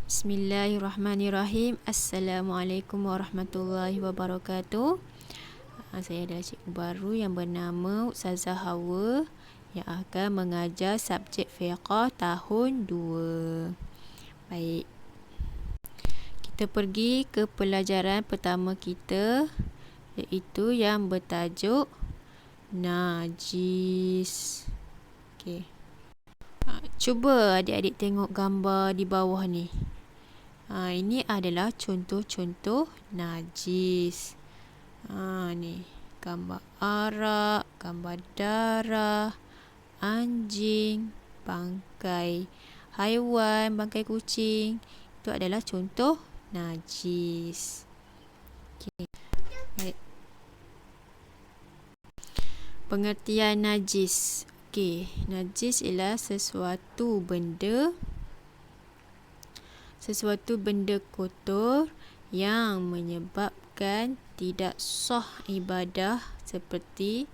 Bismillahirrahmanirrahim. Assalamualaikum warahmatullahi wabarakatuh. Saya adalah cikgu baru yang bernama Ustazah Hawa yang akan mengajar subjek fiqh tahun 2. Baik. Kita pergi ke pelajaran pertama kita, iaitu yang bertajuk najis. Okey. Cuba adik-adik tengok gambar di bawah ni. Ini adalah contoh-contoh najis. Ni gambar arak, gambar darah, anjing, bangkai haiwan, bangkai kucing. Itu adalah contoh najis. Okay. Baik. Pengertian najis. Okey, najis ialah sesuatu benda kotor yang menyebabkan tidak sah ibadah seperti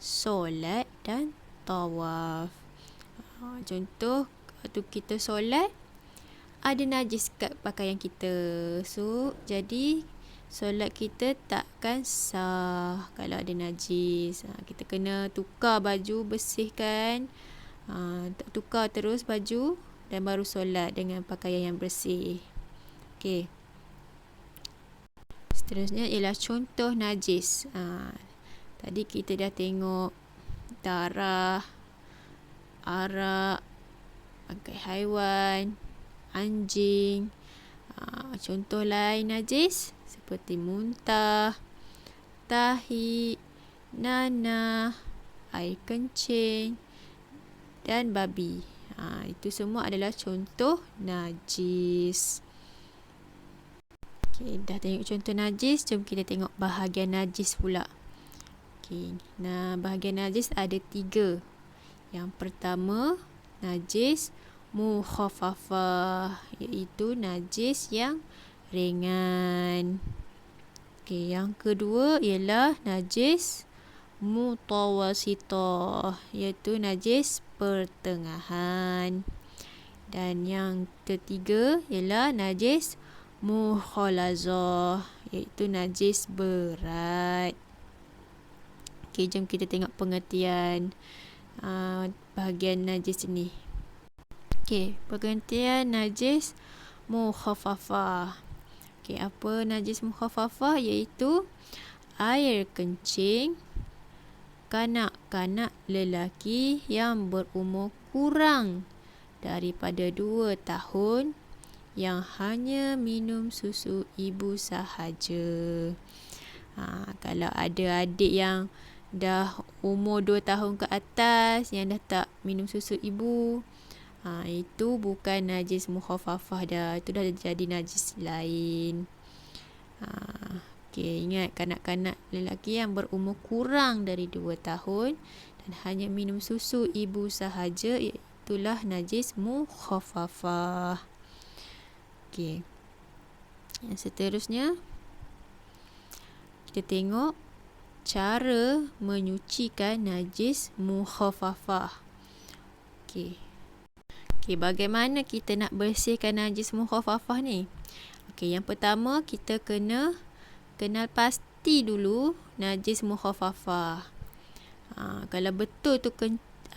solat dan tawaf. Contoh, waktu kita solat ada najis kat pakaian kita. So, jadi solat kita takkan sah kalau ada najis. Kita kena tukar baju, bersihkan. Tukar terus baju dan baru solat dengan pakaian yang bersih. Okey. Seterusnya ialah contoh najis. Tadi kita dah tengok darah, arak, bangkai haiwan, anjing. Contoh lain najis seperti muntah, tahi, nanah, air kencing dan babi. Itu semua adalah contoh najis. Okay, dah tengok contoh najis, jom kita tengok bahagian najis pula. Okay, bahagian najis ada 3. Yang pertama, najis mukhaffafah, iaitu najis yang ringan. Okay, yang kedua ialah najis mutawassithah, iaitu najis pertengahan. Dan yang ketiga ialah najis mukhalazah, iaitu najis berat. Okey, jom kita tengok pengertian bahagian najis ini. Okey, pengertian najis mukhaffafah. Okey, apa najis mukhaffafah? Iaitu air kencing kanak-kanak lelaki yang berumur kurang daripada 2 tahun yang hanya minum susu ibu sahaja. Kalau ada adik yang dah umur 2 tahun ke atas yang dah tak minum susu ibu, itu bukan najis mukhaffafah dah, itu dah jadi najis lain. Okay, ingat, kanak-kanak lelaki yang berumur kurang dari 2 tahun dan hanya minum susu ibu sahaja, itulah najis mukhaffafah. Okay. Yang seterusnya, kita tengok cara menyucikan najis mukhaffafah. Okay, bagaimana kita nak bersihkan najis mukhaffafah ni? Okay, yang pertama kita kena kenal pasti dulu najis mukhaffafah. Kalau betul tu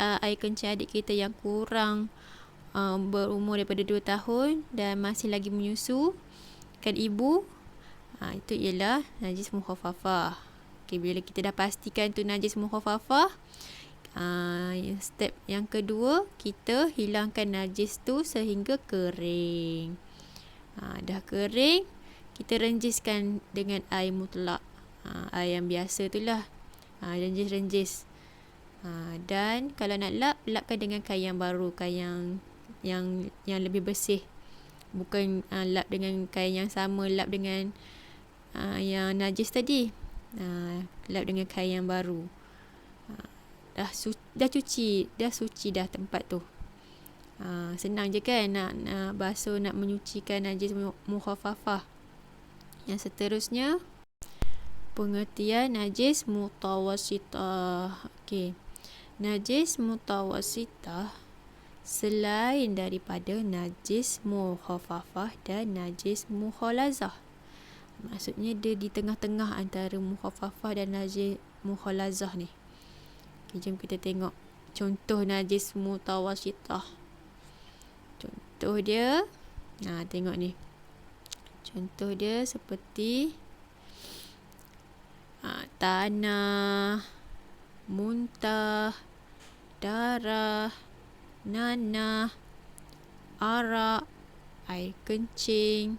air kencing adik kita yang kurang berumur daripada 2 tahun dan masih lagi menyusukan ibu, itu ialah najis mukhaffafah. Okay, bila kita dah pastikan tu najis mukhaffafah, step yang kedua, kita hilangkan najis tu sehingga kering. Dah kering, kita renjiskan dengan air mutlak, air yang biasa tu lah, renjis. Dan kalau nak lapkan dengan kain yang baru, kain yang lebih bersih. Bukan lap dengan kain yang sama, lap dengan yang najis tadi. Lap dengan kain yang baru. Dah suci dah tempat tu. Senang je kan nak basuh, nak menyucikan najis mukhaffafah. Yang seterusnya, pengertian najis mutawassithah. Okey. Najis mutawassithah selain daripada najis mukhafafah dan najis mukhalazah. Maksudnya dia di tengah-tengah antara mukhafafah dan najis mukhalazah ni. Okay, jom kita tengok contoh najis mutawassithah. Contoh dia, tengok ni. Contoh dia seperti tanah, muntah, darah, nanah, arak, air kencing.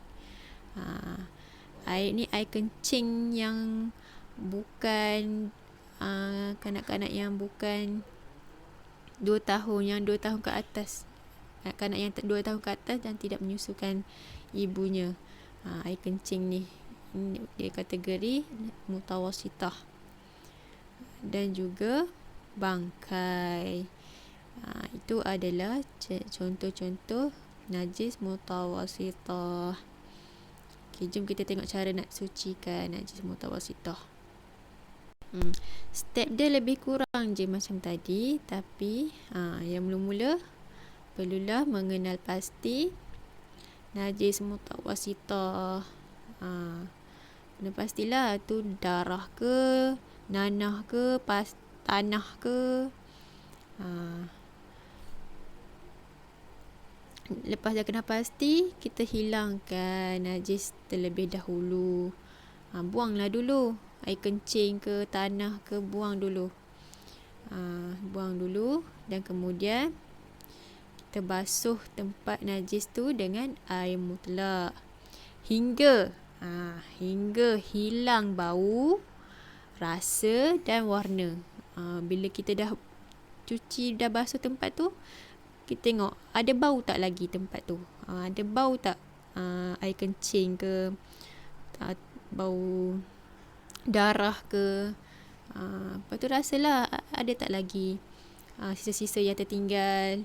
Air ni air kencing yang bukan kanak-kanak yang bukan 2 tahun, yang 2 tahun ke atas. Kanak yang 2 tahun ke atas dan tidak menyusukan ibunya. Air kencing ni dia kategori mutawassithah. Dan juga bangkai. Itu adalah contoh-contoh najis mutawassithah. Okay, jom kita tengok cara nak sucikan najis mutawassithah. Step dia lebih kurang je macam tadi, tapi yang mula-mula perlulah mengenal pasti najis mutawassithah. Kena pastilah tu darah ke, nanah ke, tanah ke. Lepas dah kena pasti, kita hilangkan najis terlebih dahulu. Buanglah dulu air kencing ke, tanah ke, buang dulu. Buang dulu dan kemudian kita basuh tempat najis tu dengan air mutlak hingga hilang bau, rasa dan warna. Bila kita dah cuci, dah basuh tempat tu, kita tengok ada bau tak lagi tempat tu. Ada bau tak air kencing ke, bau darah ke. Lepas tu rasalah ada tak lagi sisa-sisa yang tertinggal.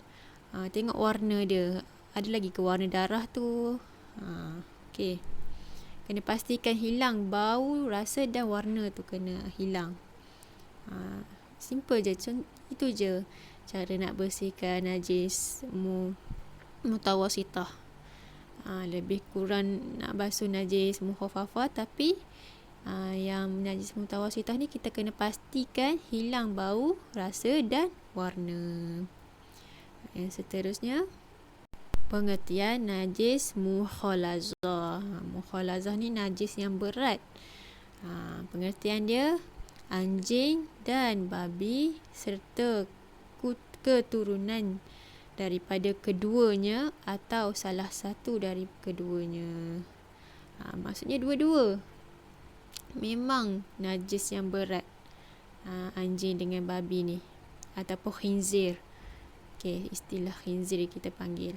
Tengok warna dia, ada lagi ke warna darah tu. Okay, kena pastikan hilang bau, rasa dan warna tu kena hilang. Simple je, itu je cara nak bersihkan najis mutawassithah. Lebih kurang nak basuh najis mukhafafah, tapi yang najis mutawassithah ni kita kena pastikan hilang bau, rasa dan warna. Yang seterusnya, pengertian najis mukhalazah. Mukhalazah ni najis yang berat. Pengertian dia, anjing dan babi serta keturunan daripada keduanya atau salah satu dari keduanya. Maksudnya dua-dua memang najis yang berat. Anjing dengan babi ni, ataupun khinzir. Okay, istilah khinzir kita panggil.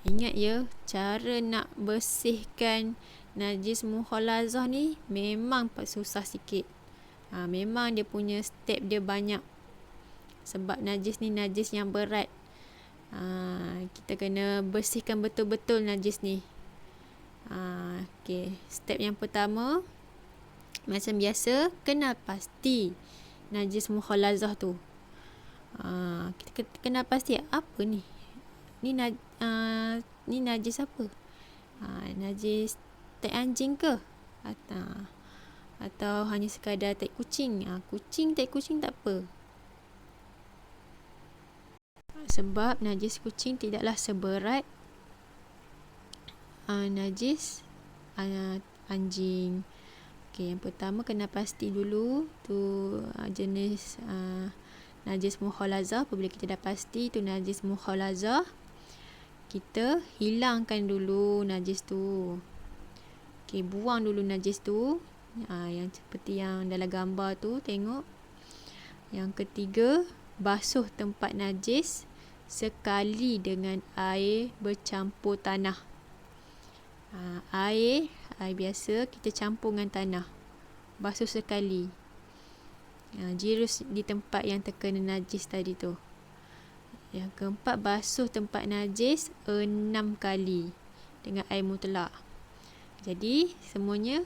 Ingat ya, cara nak bersihkan najis mukhalazah ni memang susah sikit. Memang dia punya step dia banyak. Sebab najis ni najis yang berat. Kita kena bersihkan betul-betul najis ni. Okay, step yang pertama, macam biasa, kenal pasti najis mukhalazah tu. Kita kenal pasti apa ni. Ni najis apa? Najis tai anjing ke? Atau hanya sekadar tai kucing? Tai kucing tak apa. Sebab najis kucing tidaklah seberat najis anjing. Okay, yang pertama kena pasti dulu tu jenis najis mukhalazah. Apabila kita dah pasti tu najis mukhalazah, kita hilangkan dulu najis tu. Okay, buang dulu najis tu. Yang seperti yang dalam gambar tu, tengok. Yang ketiga, basuh tempat najis sekali dengan air bercampur tanah. Air biasa kita campur dengan tanah. Basuh sekali. Jirus di tempat yang terkena najis tadi tu. Yang keempat, basuh tempat najis 6 kali dengan air mutlak. Jadi semuanya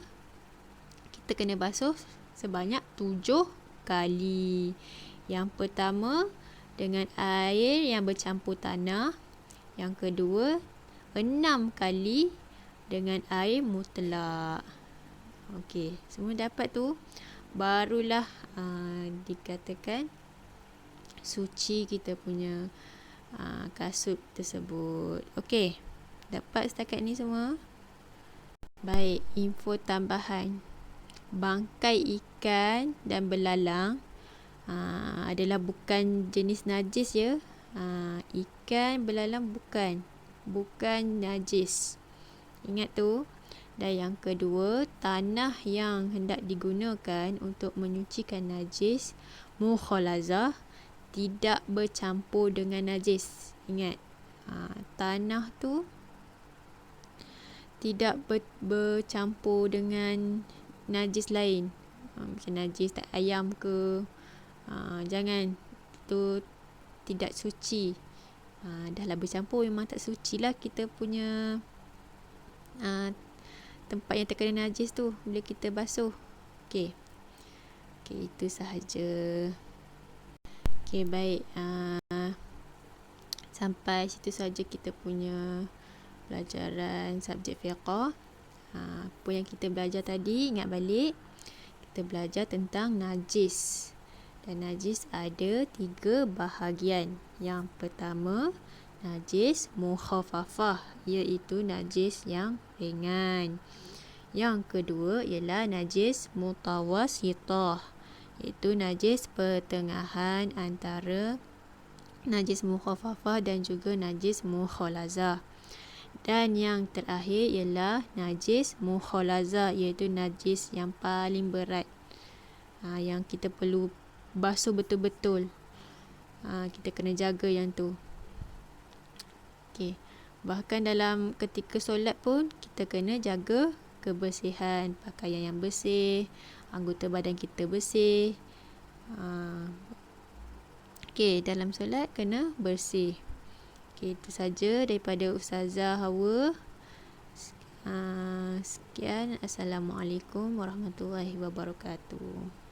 kita kena basuh sebanyak 7 kali. Yang pertama dengan air yang bercampur tanah. Yang kedua, 6 kali dengan air mutlak. Okey, semua dapat tu. Barulah dikatakan suci kita punya kasut tersebut. Okey, dapat setakat ni semua? Baik, info tambahan. Bangkai ikan dan belalang adalah bukan jenis najis ya. Ikan, belalang bukan najis. Ingat tu. Dan yang kedua, tanah yang hendak digunakan untuk menyucikan najis, mukhalazah, tidak bercampur dengan najis. Ingat, tanah tu tidak bercampur dengan najis lain. Macam najis tak ayam ke. Jangan. Tu tidak suci. Dah lah bercampur, memang tak suci lah kita punya tempat yang terkena najis tu bila kita basuh. Okey, itu sahaja. Okey, baik. Sampai situ saja kita punya pelajaran subjek fiqh. Apa yang kita belajar tadi, ingat balik. Kita belajar tentang najis. Dan najis ada 3 bahagian. Yang pertama, najis mukhafafah, iaitu najis yang ringan. Yang kedua ialah najis mutawassithah, iaitu najis pertengahan antara najis mukhafafah dan juga najis mukhalazah. Dan yang terakhir ialah najis mukhalazah, iaitu najis yang paling berat, yang kita perlu basuh betul-betul. Kita kena jaga yang tu. Okey. Bahkan dalam ketika solat pun kita kena jaga kebersihan, pakaian yang bersih, anggota badan kita bersih. Okey, dalam solat kena bersih. Okey, itu saja daripada Ustazah Hawa. Sekian. Assalamualaikum warahmatullahi wabarakatuh.